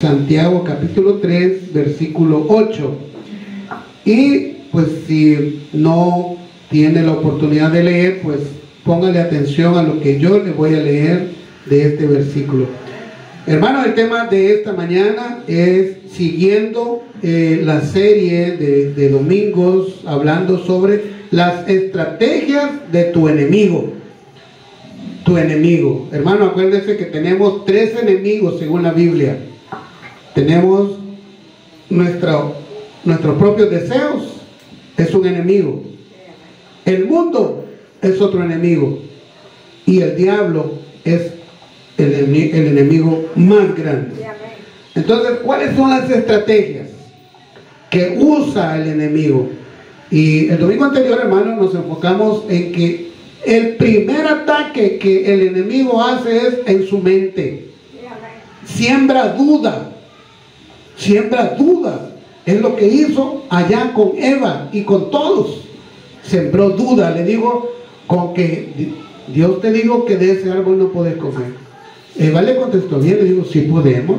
Santiago capítulo 3 versículo 8. Y pues si no tiene la oportunidad de leer, pues póngale atención a lo que yo le voy a leer de este versículo. Hermano, el tema de esta mañana es siguiendo la serie de domingos hablando sobre las estrategias de tu enemigo. Tu enemigo. Hermano, acuérdense que tenemos 3 enemigos según la Biblia. Tenemos nuestros propios deseos, es un enemigo. El mundo es otro enemigo. Y el diablo es el enemigo más grande. Entonces, ¿cuáles son las estrategias que usa el enemigo? Y el domingo anterior, hermano, nos enfocamos en que el primer ataque que el enemigo hace es en su mente. Siembra duda. Siembra dudas. Es lo que hizo allá con Eva y con todos. Sembró duda. Le digo, con que Dios te dijo que de ese árbol no podés comer. Eva le contestó bien, le digo, sí podemos.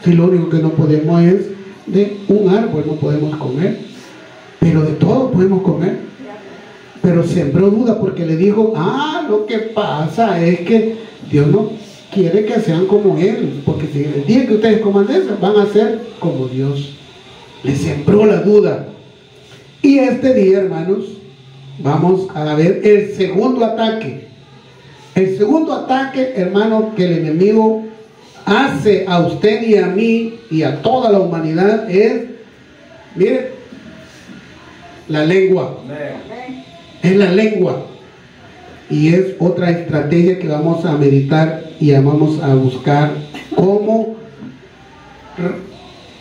Si lo único que no podemos es de un árbol no podemos comer, pero de todo podemos comer. Pero sembró duda porque le dijo, lo que pasa es que Dios no quiere que sean como Él, porque si el día que ustedes coman de eso, van a ser como Dios. Le sembró la duda. Y este día, hermanos, vamos a ver el segundo ataque. El segundo ataque, hermano, que el enemigo hace a usted y a mí y a toda la humanidad es, mire, la lengua. Es la lengua. Y es otra estrategia que vamos a meditar y vamos a buscar cómo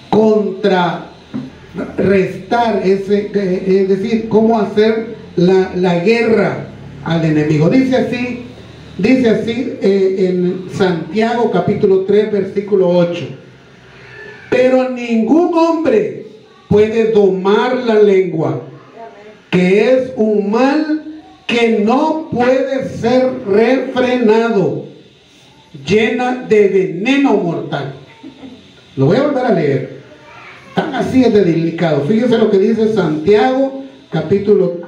contrarrestar es decir, cómo hacer la guerra al enemigo. Dice así en Santiago capítulo 3 versículo 8: pero ningún hombre puede domar la lengua, que es un mal que no puede ser refrenado, llena de veneno mortal. Lo voy a volver a leer. Tan así es de delicado. Fíjense lo que dice Santiago capítulo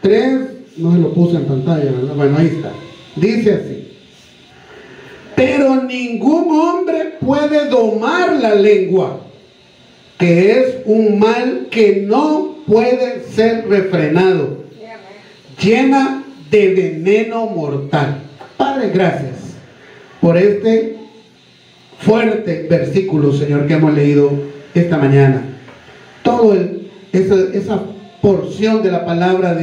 3. No se lo puse en pantalla, ¿verdad? Bueno, ahí está. Dice así: pero ningún hombre puede domar la lengua, que es un mal que no puede ser refrenado, llena de veneno mortal. Padre, gracias por este fuerte versículo, Señor, que hemos leído esta mañana. Esa porción de la palabra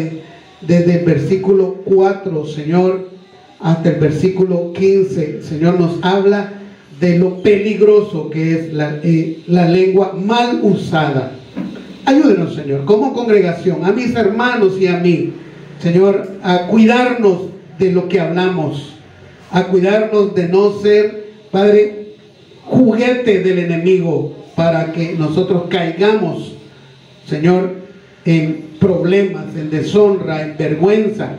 desde el versículo 4, Señor, hasta el versículo 15, Señor, nos habla de lo peligroso que es la lengua mal usada. Ayúdenos, Señor, como congregación, a mis hermanos y a mí, Señor, a cuidarnos de lo que hablamos, a cuidarnos de no ser, Padre, juguete del enemigo, para que nosotros caigamos, Señor, en problemas, en deshonra, en vergüenza,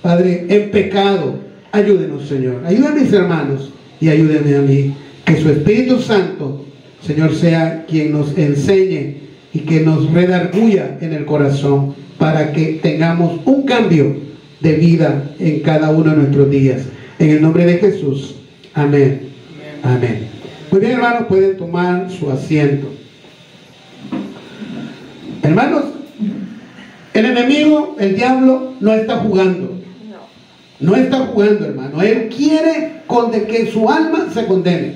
Padre, en pecado. Ayúdenos, Señor, ayuda a mis hermanos y ayúdeme a mí, que su Espíritu Santo, Señor, sea quien nos enseñe y que nos redarguya en el corazón, para que tengamos un cambio de vida en cada uno de nuestros días. En el nombre de Jesús. Amén. Amén. Muy bien, hermanos, pueden tomar su asiento. Hermanos, el enemigo, el diablo, no está jugando. No está jugando, hermano. Él quiere que su alma se condene.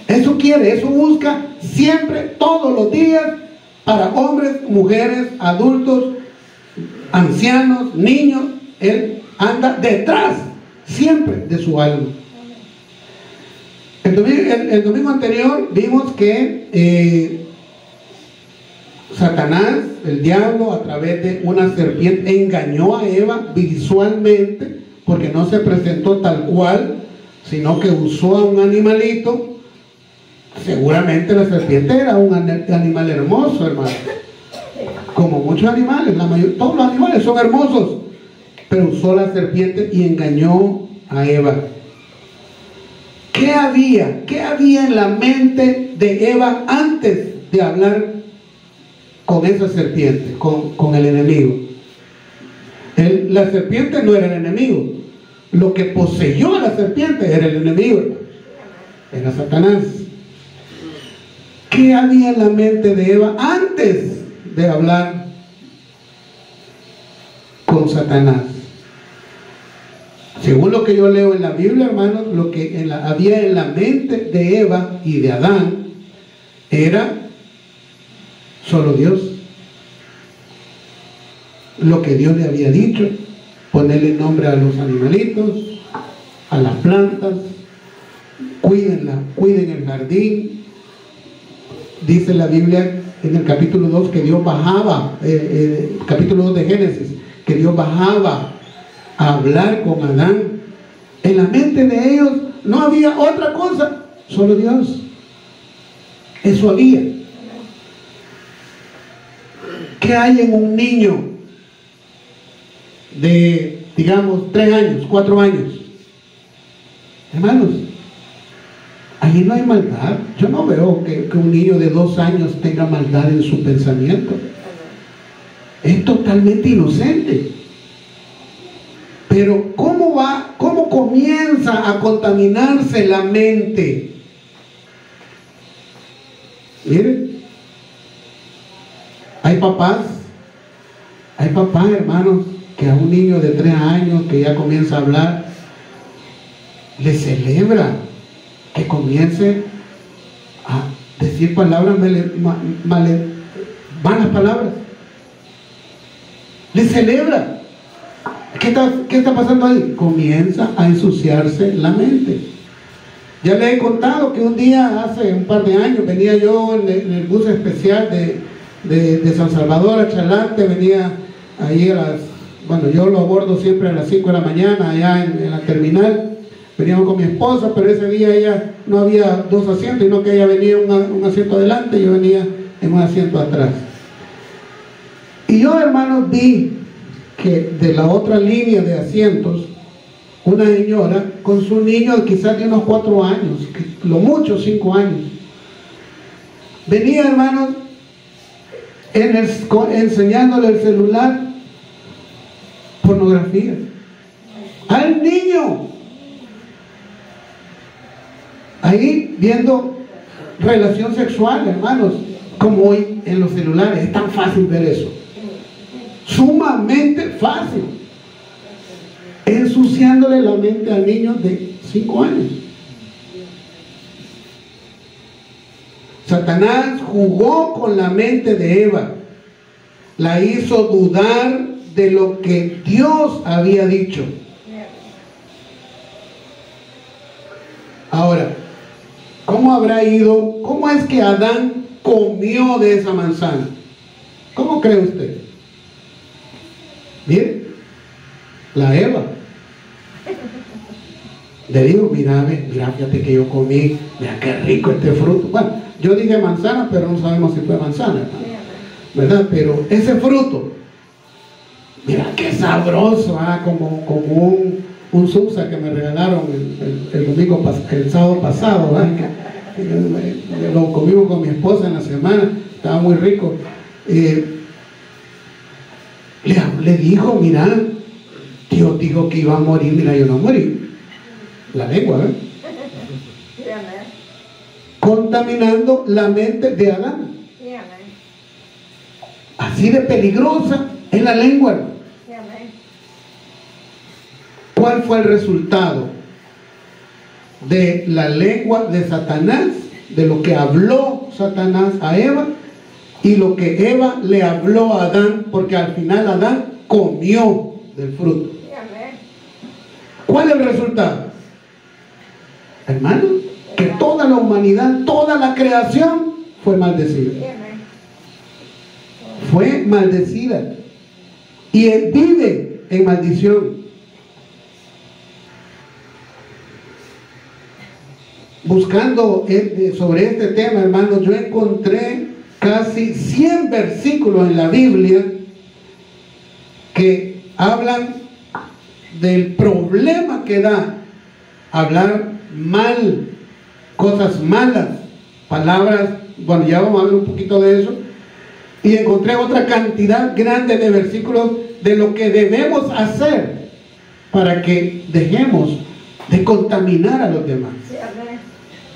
Eso quiere, eso busca siempre, todos los días, para hombres, mujeres, adultos, ancianos, niños. Él anda detrás siempre de su alma. El domingo anterior vimos que Satanás, el diablo, a través de una serpiente engañó a Eva visualmente, porque no se presentó tal cual, sino que usó a un animalito. Seguramente la serpiente era un animal hermoso, hermano, como muchos animales, todos los animales son hermosos, pero usó la serpiente y engañó a Eva. ¿Qué había? ¿Qué había en la mente de Eva antes de hablar con esa serpiente, con el enemigo? La serpiente no era el enemigo. Lo que poseyó a la serpiente era el enemigo, era Satanás. ¿Qué había en la mente de Eva antes de hablar con Satanás? Según lo que yo leo en la Biblia, hermanos, lo que había en la mente de Eva y de Adán era solo Dios. Lo que Dios le había dicho, ponerle nombre a los animalitos, a las plantas, cuiden el jardín. Dice la Biblia en el capítulo 2 que Dios bajaba, capítulo 2 de Génesis, que Dios bajaba a hablar con Adán. En la mente de ellos no había otra cosa, solo Dios. Eso había. ¿Qué hay en un niño de, digamos, 3 años, 4 años? Hermanos, allí no hay maldad. Yo no veo que un niño de 2 años tenga maldad en su pensamiento. Es totalmente inocente. Pero ¿cómo comienza a contaminarse la mente? Miren, hay papás, hermanos, que a un niño de 3 años que ya comienza a hablar, le celebra que comience a decir palabras malas palabras. Le celebra. ¿Qué está pasando ahí? Comienza a ensuciarse la mente. Ya le he contado que un día, hace un par de años, venía yo en el bus especial de San Salvador a Chalante. Venía ahí yo lo abordo siempre a las 5 de la mañana allá en la terminal. Veníamos con mi esposa, pero ese día ella no había 2 asientos, sino que ella venía un asiento adelante y yo venía en un asiento atrás. Y yo, hermanos, vi que de la otra línea de asientos, una señora con su niño quizás de unos 4 años, lo mucho 5 años, venía, hermanos, enseñándole el celular pornografía al niño, ahí viendo relación sexual, hermanos, como hoy en los celulares es tan fácil ver eso, sumamente fácil, ensuciándole la mente al niño de 5 años. Satanás jugó con la mente de Eva, la hizo dudar de lo que Dios había dicho. Ahora, ¿cómo es que Adán comió de esa manzana? ¿Cómo cree usted? Bien, la Eva le dijo, mira, fíjate que yo comí, mira qué rico este fruto. Bueno, yo dije manzana, pero no sabemos si fue manzana, ¿verdad? Pero ese fruto, mira qué sabroso, como un subsa que me regalaron el sábado pasado, ¿verdad? Que lo comimos con mi esposa en la semana, estaba muy rico. Le dijo, mira, Dios dijo que iba a morir, mira, yo no morí. La lengua, ¿eh? Contaminando la mente de Adán. Así de peligrosa es la lengua. ¿Cuál fue el resultado de la lengua de Satanás? De lo que habló Satanás a Eva y lo que Eva le habló a Adán, porque al final Adán comió del fruto. ¿Cuál es el resultado? Hermano, que toda la humanidad, toda la creación fue maldecida. Fue maldecida. Y él vive en maldición. Buscando sobre este tema, hermanos, yo encontré casi 100 versículos en la Biblia que hablan del problema que da hablar mal, cosas malas, palabras. Bueno, ya vamos a ver un poquito de eso. Y encontré otra cantidad grande de versículos de lo que debemos hacer para que dejemos de contaminar a los demás.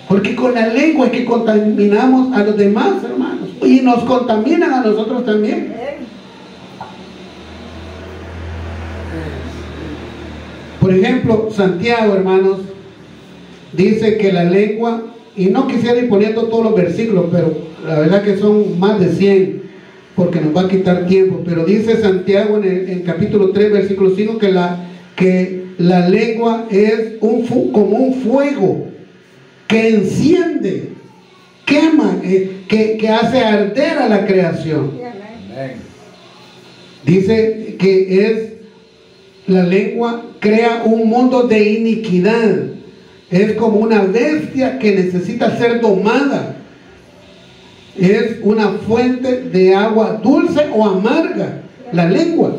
Porque con la lengua es que contaminamos a los demás, hermanos, y nos contaminan a nosotros también. Por ejemplo, Santiago, hermanos, dice que la lengua, y no quisiera ir poniendo todos los versículos, pero la verdad que son más de 100, porque nos va a quitar tiempo, pero dice Santiago en capítulo 3, versículo 5, que la lengua es como un fuego que enciende, quema, que hace arder a la creación. Dice que la lengua crea un mundo de iniquidad, es como una bestia que necesita ser domada. Es una fuente de agua dulce o amarga, la lengua.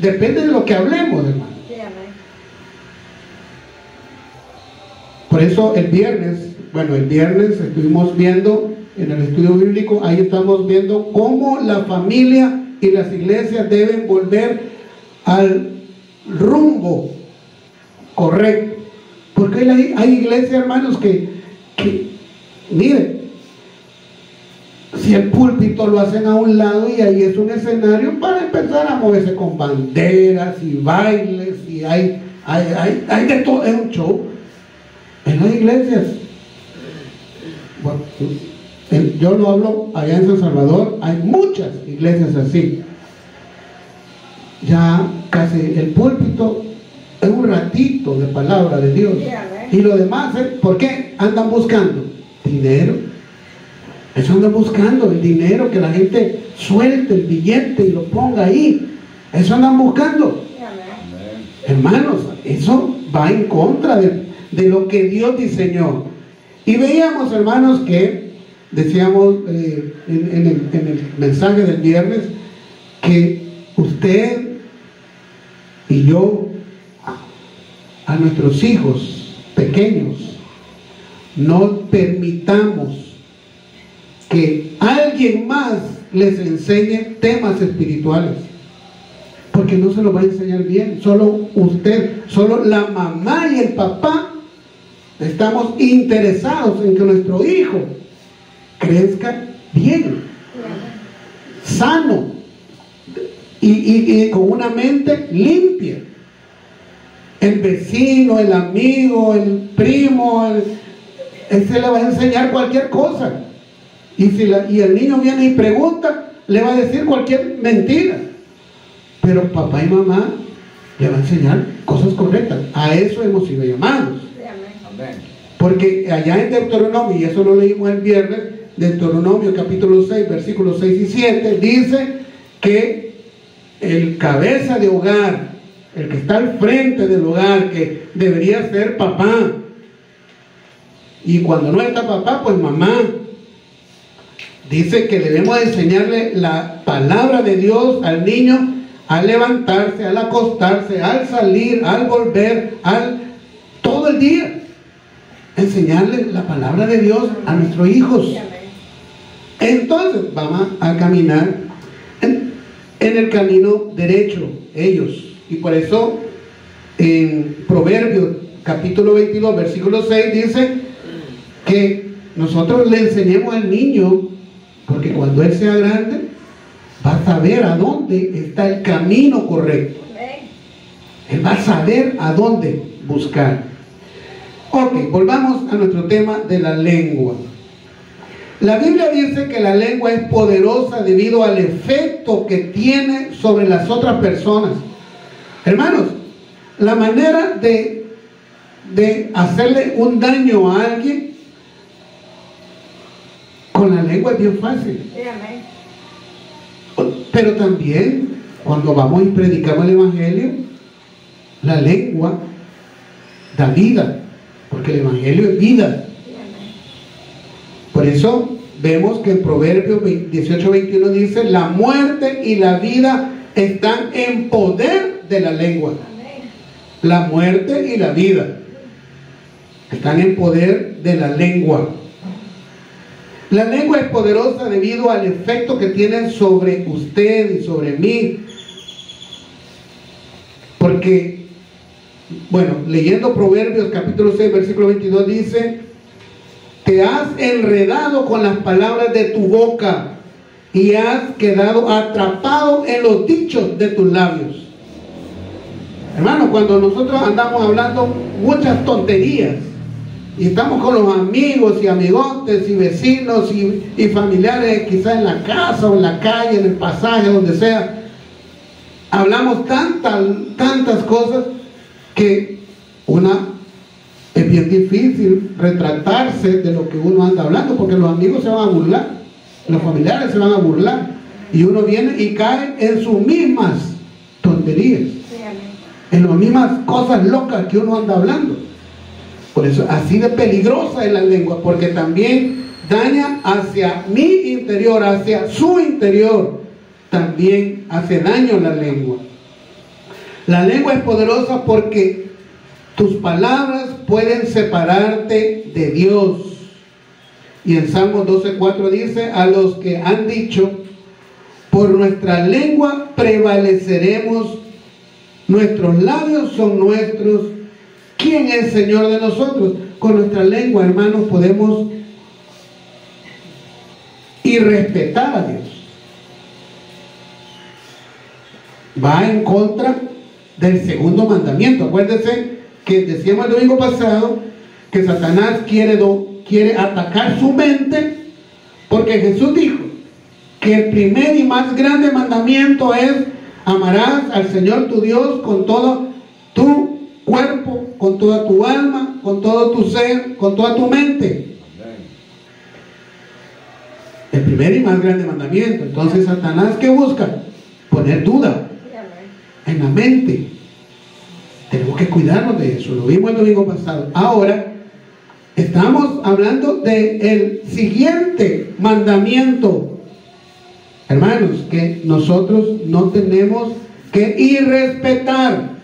Depende de lo que hablemos, hermano. Por eso el viernes estuvimos viendo en el estudio bíblico, ahí estamos viendo cómo la familia y las iglesias deben volver al rumbo correcto. Porque hay iglesias, hermanos, que miren, si el púlpito lo hacen a un lado y ahí es un escenario para empezar a moverse con banderas y bailes y hay de todo, es un show. En las iglesias, bueno, yo lo hablo allá en San Salvador, hay muchas iglesias así. Ya casi el púlpito es un ratito de palabra de Dios. Y lo demás, ¿por qué? Andan buscando dinero. Eso andan buscando, el dinero, que la gente suelte el billete y lo ponga ahí. Eso andan buscando. Hermanos, eso va en contra de lo que Dios diseñó. Y veíamos, hermanos, que decíamos en el mensaje del viernes, que usted y yo, a nuestros hijos pequeños, no permitamos que alguien más les enseñe temas espirituales, porque no se los va a enseñar bien. Solo usted, solo la mamá y el papá estamos interesados en que nuestro hijo crezca bien, sano y con una mente limpia. El vecino, el amigo, el primo, ese le va a enseñar cualquier cosa. Y el niño viene y pregunta, le va a decir cualquier mentira. Pero papá y mamá le van a enseñar cosas correctas. A eso hemos sido llamados. Porque allá en Deuteronomio, y eso lo leímos el viernes, Deuteronomio capítulo 6, versículos 6 y 7, dice que el cabeza de hogar, el que está al frente del hogar, que debería ser papá, y cuando no está papá, pues mamá. Dice que debemos enseñarle la palabra de Dios al niño al levantarse, al acostarse, al salir, al volver, todo el día. Enseñarle la palabra de Dios a nuestros hijos. Entonces vamos a caminar en el camino derecho, ellos. Y por eso en Proverbios capítulo 22 versículo 6 dice que nosotros le enseñemos al niño, porque cuando él sea grande va a saber a dónde está el camino correcto. Él va a saber a dónde buscar. Ok, volvamos a nuestro tema de la lengua. La Biblia dice que la lengua es poderosa debido al efecto que tiene sobre las otras personas. Hermanos, la manera de hacerle un daño a alguien con la lengua es bien fácil. Pero también cuando vamos y predicamos el evangelio, la lengua da vida, porque el evangelio es vida. Por eso vemos que en Proverbios 18:21 dice: la muerte y la vida están en poder de la lengua. La muerte y la vida. están en poder de la lengua. La lengua es poderosa debido al efecto que tiene sobre usted y sobre mí. Porque, bueno, leyendo Proverbios capítulo 6, versículo 22 dice: te has enredado con las palabras de tu boca y has quedado atrapado en los dichos de tus labios. Hermano, cuando nosotros andamos hablando muchas tonterías y estamos con los amigos y amigotes y vecinos y familiares, quizás en la casa o en la calle, en el pasaje, donde sea, hablamos tantas cosas que es bien difícil retratarse de lo que uno anda hablando, porque los amigos se van a burlar, los familiares se van a burlar, y uno viene y cae en sus mismas tonterías, en las mismas cosas locas que uno anda hablando. Por eso así de peligrosa es la lengua, porque también daña hacia mi interior, hacia su interior, también hace daño la lengua. La lengua es poderosa porque tus palabras pueden separarte de Dios. Y en Salmos 12:4 dice: a los que han dicho, por nuestra lengua prevaleceremos, nuestros labios son nuestros, ¿quién es Señor de nosotros? Con nuestra lengua, hermanos, podemos irrespetar a Dios. Va en contra del segundo mandamiento. Acuérdense que decíamos el domingo pasado que Satanás quiere atacar su mente, porque Jesús dijo que el primer y más grande mandamiento es: amarás al Señor tu Dios con todo tu cuerpo, con toda tu alma, con todo tu ser, con toda tu mente. El primer y más grande mandamiento. Entonces Satanás, ¿qué busca? Poner duda en la mente. Tenemos que cuidarnos de eso. Lo vimos el domingo pasado. Ahora estamos hablando del siguiente mandamiento, hermanos, que nosotros no tenemos que irrespetar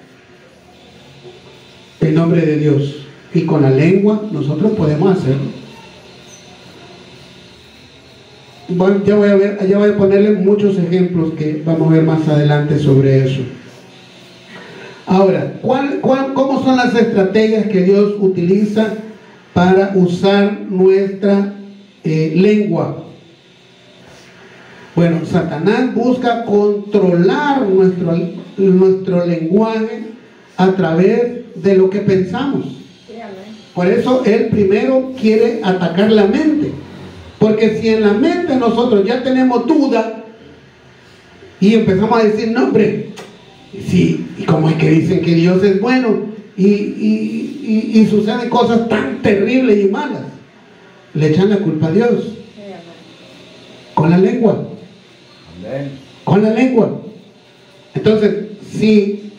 el nombre de Dios, y con la lengua nosotros podemos hacerlo. Bueno, ya voy a ponerle muchos ejemplos que vamos a ver más adelante sobre eso. Ahora, ¿cómo son las estrategias que Dios utiliza para usar nuestra lengua? Bueno, Satanás busca controlar nuestro lenguaje a través de lo que pensamos. Por eso él primero quiere atacar la mente, porque si en la mente nosotros ya tenemos duda y empezamos a decir: no, hombre, sí, y cómo es que dicen que Dios es bueno y suceden cosas tan terribles y malas, le echan la culpa a Dios con la lengua. Con la lengua. Entonces, si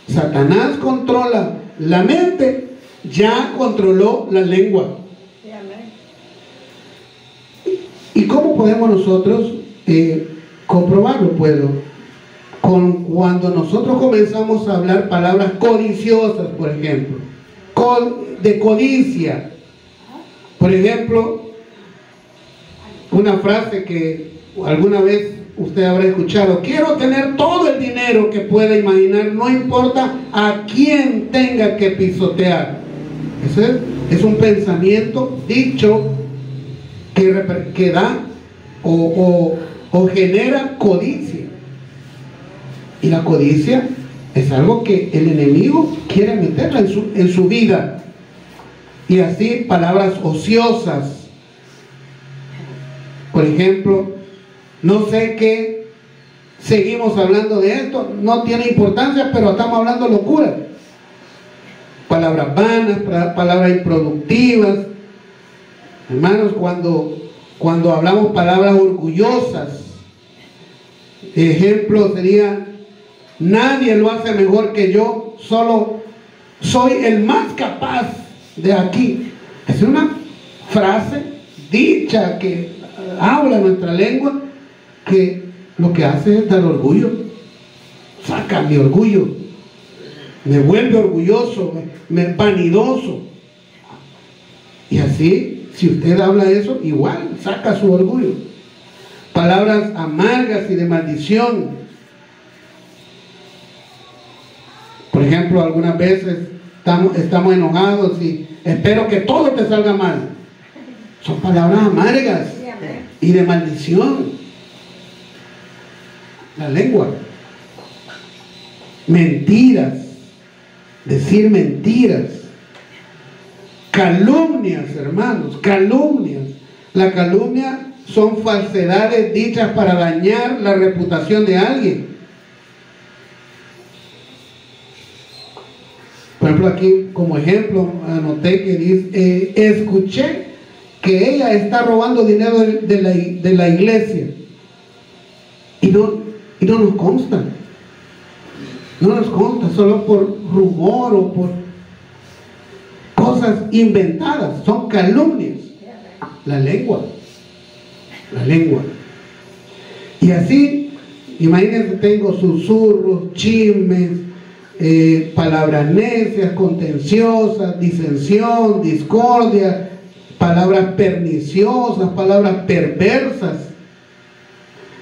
Satanás controla la mente, ya controló la lengua. ¿Y cómo podemos nosotros comprobarlo? Cuando nosotros comenzamos a hablar palabras codiciosas, por ejemplo, de codicia. Por ejemplo, una frase que alguna vez usted habrá escuchado: quiero tener todo el dinero que pueda imaginar, no importa a quién tenga que pisotear. Ese es un pensamiento dicho que da o genera codicia. Y la codicia es algo que el enemigo quiere meterla en su vida. Y así palabras ociosas. Por ejemplo, no sé qué, seguimos hablando de esto, no tiene importancia, pero estamos hablando locura. Palabras vanas, palabras improductivas. Hermanos, cuando hablamos palabras orgullosas, ejemplo sería: nadie lo hace mejor que yo, solo soy el más capaz de aquí. Es una frase dicha que habla nuestra lengua, que lo que hace es dar orgullo. Saca mi orgullo, me vuelve orgulloso, me vanidoso. Y así, si usted habla eso, igual saca su orgullo. Palabras amargas y de maldición. Por ejemplo, algunas veces estamos enojados y espero que todo te salga mal. Son palabras amargas y de maldición. La lengua. Mentiras. Decir mentiras. Calumnias, hermanos, calumnias. La calumnia son falsedades dichas para dañar la reputación de alguien. Por ejemplo, aquí como ejemplo anoté que dice, escuché que ella está robando dinero de la iglesia. Y no nos consta. No nos consta, solo por rumor o por cosas inventadas. Son calumnias. La lengua. La lengua. Y así, imagínense, tengo susurros, chismes, palabras necias, contenciosas, disensión, discordia, palabras perniciosas, palabras perversas,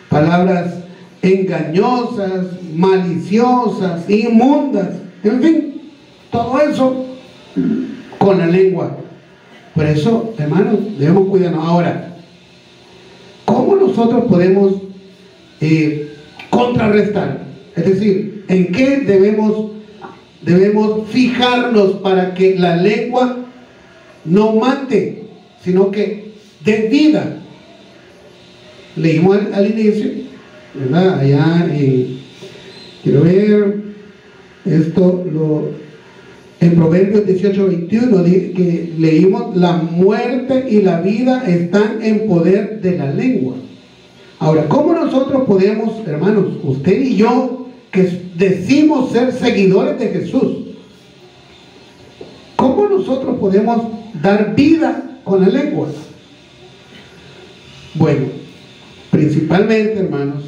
palabras engañosas, maliciosas, inmundas, en fin, todo eso con la lengua. Por eso, hermanos, debemos cuidarnos. Ahora, ¿cómo nosotros podemos contrarrestar? Es decir, ¿en qué debemos fijarnos para que la lengua no mate, sino que dé vida? Leímos al inicio, ¿verdad? Allá quiero ver esto, en Proverbios 18:21 que leímos: la muerte y la vida están en poder de la lengua. Ahora, ¿cómo nosotros podemos, hermanos, usted y yo, que decimos ser seguidores de Jesús, cómo nosotros podemos dar vida con la lengua? Bueno, principalmente, hermanos,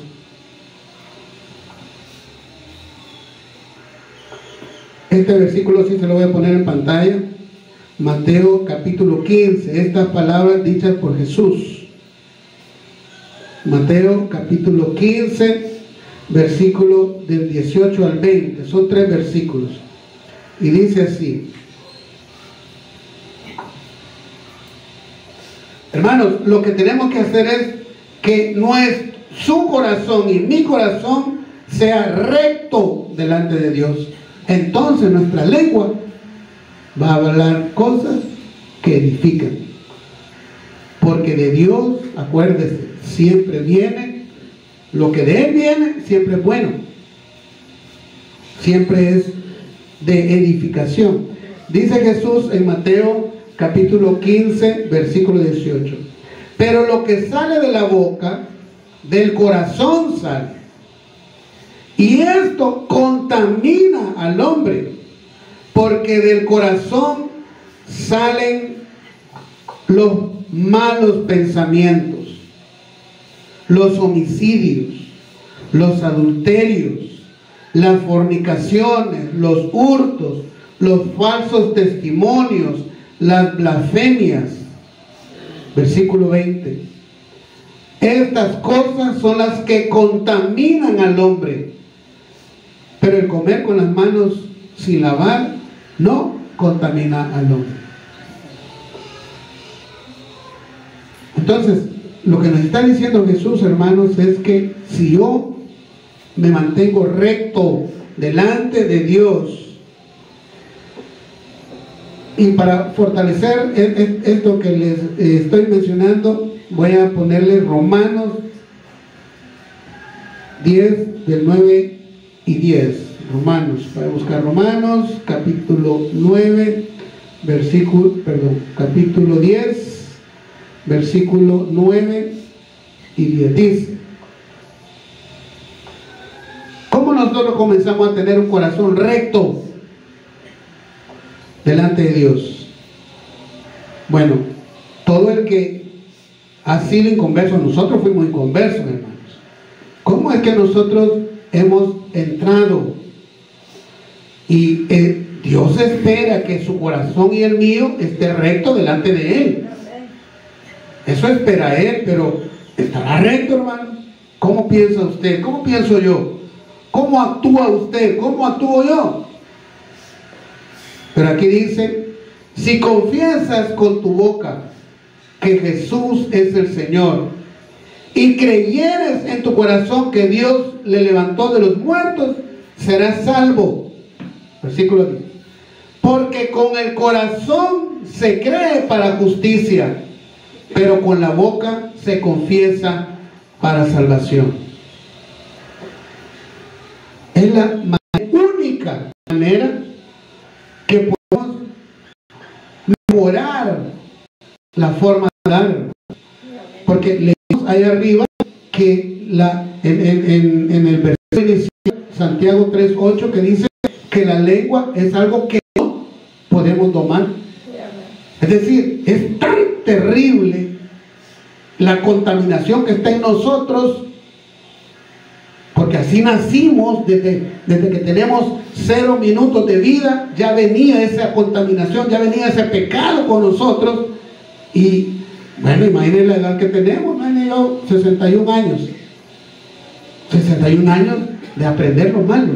este versículo sí se lo voy a poner en pantalla. Mateo capítulo 15, estas palabras dichas por Jesús. Mateo capítulo 15, versículo del 18 al 20. Son 3 versículos. Y dice así. Hermanos, lo que tenemos que hacer es que su corazón y mi corazón sea recto delante de Dios. Entonces nuestra lengua va a hablar cosas que edifican. Porque de Dios, acuérdese, siempre viene, lo que de Él viene, siempre es bueno. Siempre es de edificación. Dice Jesús en Mateo capítulo 15, versículo 18. Pero lo que sale de la boca, del corazón sale. Y esto contamina al hombre, porque del corazón salen los malos pensamientos, los homicidios, los adulterios, las fornicaciones, los hurtos, los falsos testimonios, las blasfemias. Versículo 20. Estas cosas son las que contaminan al hombre. Pero el comer con las manos sin lavar no contamina al hombre. Entonces, lo que nos está diciendo Jesús, hermanos, es que si yo me mantengo recto delante de Dios, y para fortalecer esto que les estoy mencionando, voy a ponerle Romanos 10, del 9 y 10. Romanos, voy a buscar Romanos, capítulo 9, capítulo 10, versículo 9 y 10. Dice: ¿cómo nosotros comenzamos a tener un corazón recto delante de Dios? Bueno, todo el que ha sido inconverso, nosotros fuimos inconversos, hermanos. ¿Cómo es que nosotros hemos entrado y Dios espera que su corazón y el mío esté recto delante de Él. Eso espera Él, pero ¿estará recto, hermano? ¿Cómo piensa usted? ¿Cómo pienso yo? ¿Cómo actúa usted? ¿Cómo actúo yo? Pero aquí dice, si confiesas con tu boca que Jesús es el Señor y creyeres en tu corazón que Dios le levantó de los muertos, serás salvo. Versículo 10. Porque con el corazón se cree para justicia, pero con la boca se confiesa para salvación. Es la única manera que podemos mejorar la forma de hablar. Porque leímos ahí arriba que en el versículo inicial, Santiago 3:8, que dice que la lengua es algo que no podemos domar. Es decir, es tan terrible la contaminación que está en nosotros, porque así nacimos, desde que tenemos 0 minutos de vida, ya venía esa contaminación, ya venía ese pecado con nosotros. Y bueno, imaginen la edad que tenemos, imaginen yo, 61 años. 61 años de aprender lo malo,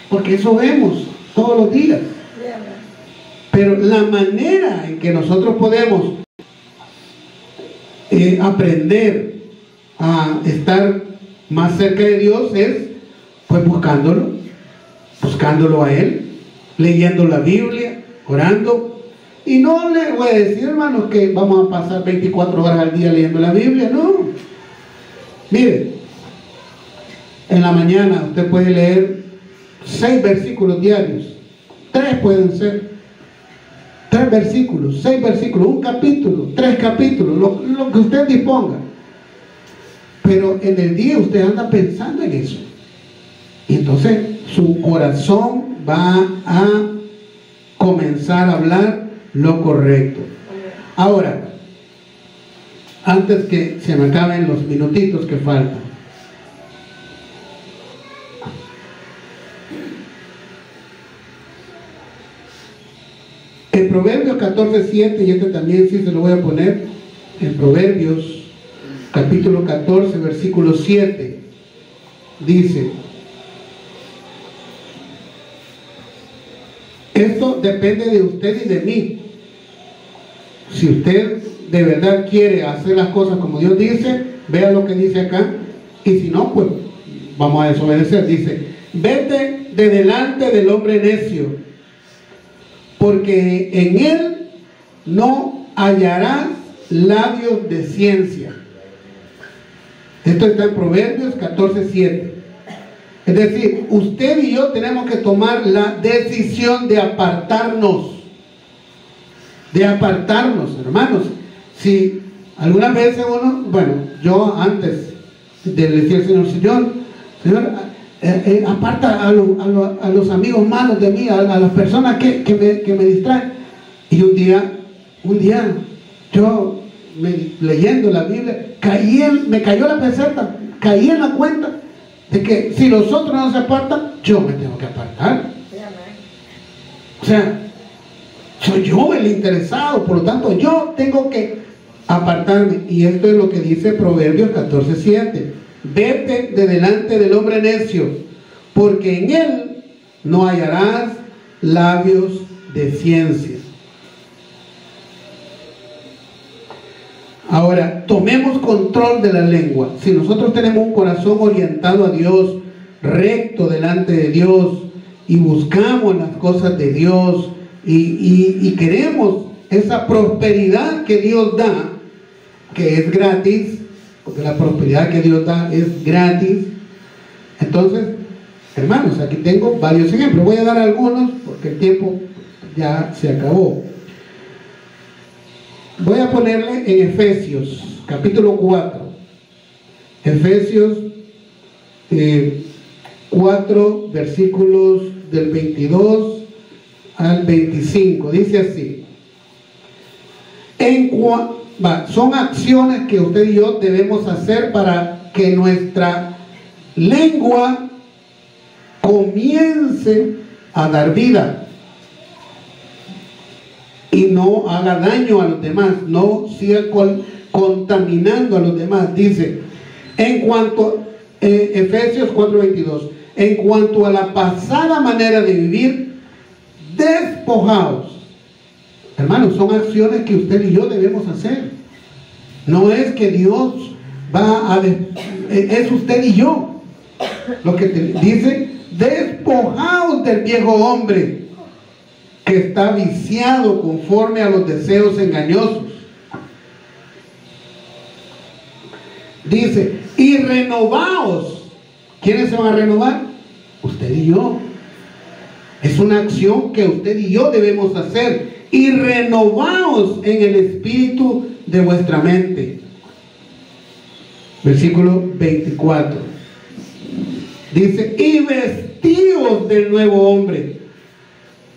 porque eso vemos todos los días. Pero la manera en que nosotros podemos aprender a estar más cerca de Dios es pues buscándolo a Él, leyendo la Biblia, orando. Y no le voy a decir, hermanos, que vamos a pasar 24 horas al día leyendo la Biblia, no. Mire, en la mañana usted puede leer 6 versículos diarios, 3 pueden ser, 3 versículos, 6 versículos, un capítulo, 3 capítulos, lo que usted disponga. Pero en el día usted anda pensando en eso. Y entonces su corazón va a comenzar a hablar lo correcto. Ahora, antes que se me acaben los minutitos que faltan, en Proverbios 14:7, y este también sí se lo voy a poner, en Proverbios capítulo 14, versículo 7, dice: esto depende de usted y de mí. Si usted de verdad quiere hacer las cosas como Dios dice, vea lo que dice acá, y si no, pues vamos a desobedecer. Dice: vete de delante del hombre necio, porque en él no hallarás labios de ciencia. Esto está en Proverbios 14:7. Es decir, usted y yo tenemos que tomar la decisión de apartarnos. Hermanos. Si algunas veces uno, bueno, yo antes de decir al Señor, aparta a los amigos malos de mí, a las personas que me distraen. Y un día yo, leyendo la Biblia, me cayó la peseta, caí en la cuenta de que si los otros no se apartan, yo me tengo que apartar. O sea, soy yo el interesado, por lo tanto yo tengo que apartarme. Y esto es lo que dice Proverbios 14:7. Vete de delante del hombre necio, porque en él no hallarás labios de ciencia. Ahora, tomemos control de la lengua. Si nosotros tenemos un corazón orientado a Dios, recto delante de Dios, y buscamos las cosas de Dios, y queremos esa prosperidad que Dios da, que es gratis, porque la prosperidad que Dios da es gratis. Entonces, hermanos, aquí tengo varios ejemplos. Voy a dar algunos porque el tiempo ya se acabó. Voy a ponerle en Efesios, capítulo 4. Efesios 4, versículos del 22 al 25. Dice así: son acciones que usted y yo debemos hacer para que nuestra lengua comience a dar vida y no haga daño a los demás, no siga contaminando a los demás. Dice, en cuanto, Efesios 4:22, en cuanto a la pasada manera de vivir, despojaos. Hermanos, son acciones que usted y yo debemos hacer. No es que Dios va a... es usted y yo. Lo que dice, despojaos del viejo hombre que está viciado conforme a los deseos engañosos. Dice, y renovaos. ¿Quiénes se van a renovar? Usted y yo. Es una acción que usted y yo debemos hacer. Y renovaos en el espíritu de vuestra mente. Versículo 24. Dice, y vestíos del nuevo hombre.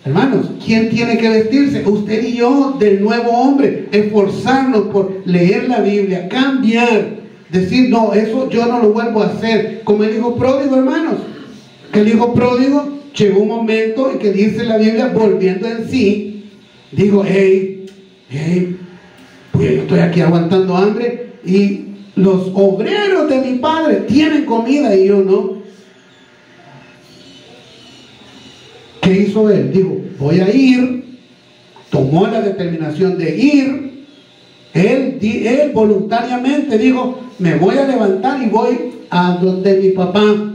Hermanos, ¿quién tiene que vestirse? Usted y yo del nuevo hombre. Esforzarnos por leer la Biblia, cambiar. Decir, no, eso yo no lo vuelvo a hacer. Como el hijo pródigo, hermanos. Que el hijo pródigo llegó un momento en que dice la Biblia, volviendo en sí, digo, hey, pues yo estoy aquí aguantando hambre y los obreros de mi padre tienen comida y yo no. ¿Qué hizo él? Dijo, voy a ir. Tomó la determinación de ir. Él voluntariamente dijo, me voy a levantar y voy a donde mi papá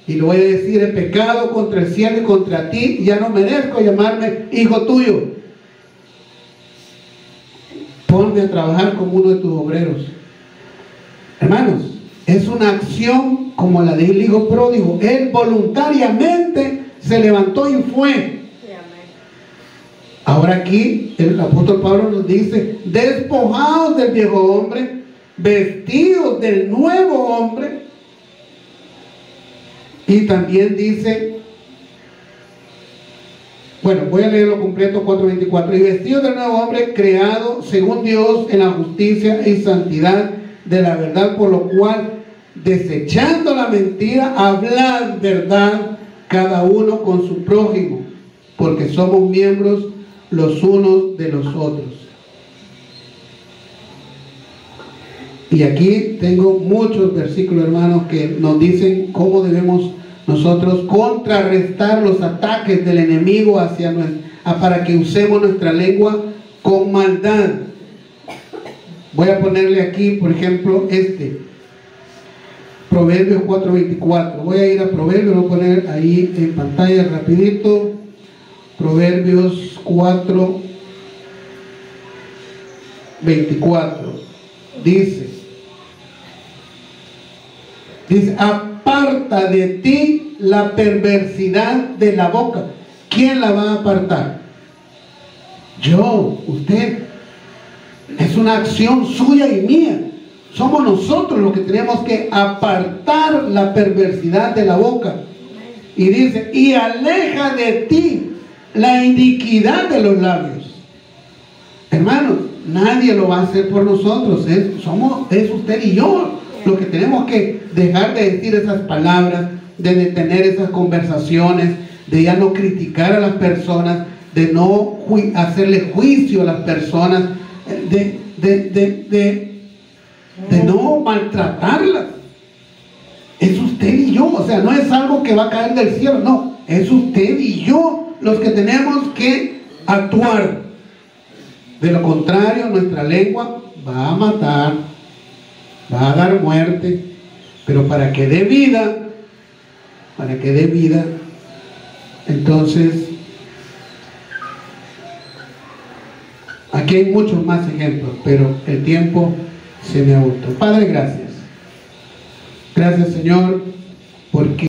y le voy a decir, he pecado contra el cielo y contra ti, ya no merezco llamarme hijo tuyo. Ponme a trabajar como uno de tus obreros. Hermanos, es una acción como la del hijo pródigo. Él voluntariamente se levantó y fue. Ahora aquí el apóstol Pablo nos dice, despojados del viejo hombre, vestidos del nuevo hombre. Y también dice, bueno, voy a leerlo completo, 4:24, y vestidos del nuevo hombre, creado según Dios en la justicia y santidad de la verdad, por lo cual, desechando la mentira, hablad verdad cada uno con su prójimo, porque somos miembros los unos de los otros. Y aquí tengo muchos versículos, hermanos, que nos dicen cómo debemos nosotros contrarrestar los ataques del enemigo para que usemos nuestra lengua con maldad. Voy a ponerle aquí, por ejemplo, Proverbios 4:24. Voy a ir a Proverbios, voy a poner ahí en pantalla rapidito. Proverbios 4:24. Dice, aparta de ti la perversidad de la boca. ¿Quién la va a apartar? Yo, usted. Es una acción suya y mía. Somos nosotros los que tenemos que apartar la perversidad de la boca. Y dice, y aleja de ti la iniquidad de los labios. Hermanos, nadie lo va a hacer por nosotros. Es usted y yo los que tenemos que dejar de decir esas palabras, de detener esas conversaciones, de ya no criticar a las personas, de no hacerle juicio a las personas, de no maltratarlas. Es usted y yo, o sea, no es algo que va a caer del cielo, no, es usted y yo los que tenemos que actuar. De lo contrario, nuestra lengua va a matar, va a dar muerte, pero para que dé vida, entonces aquí hay muchos más ejemplos, pero el tiempo se me agotó. Padre, gracias. Gracias, Señor, porque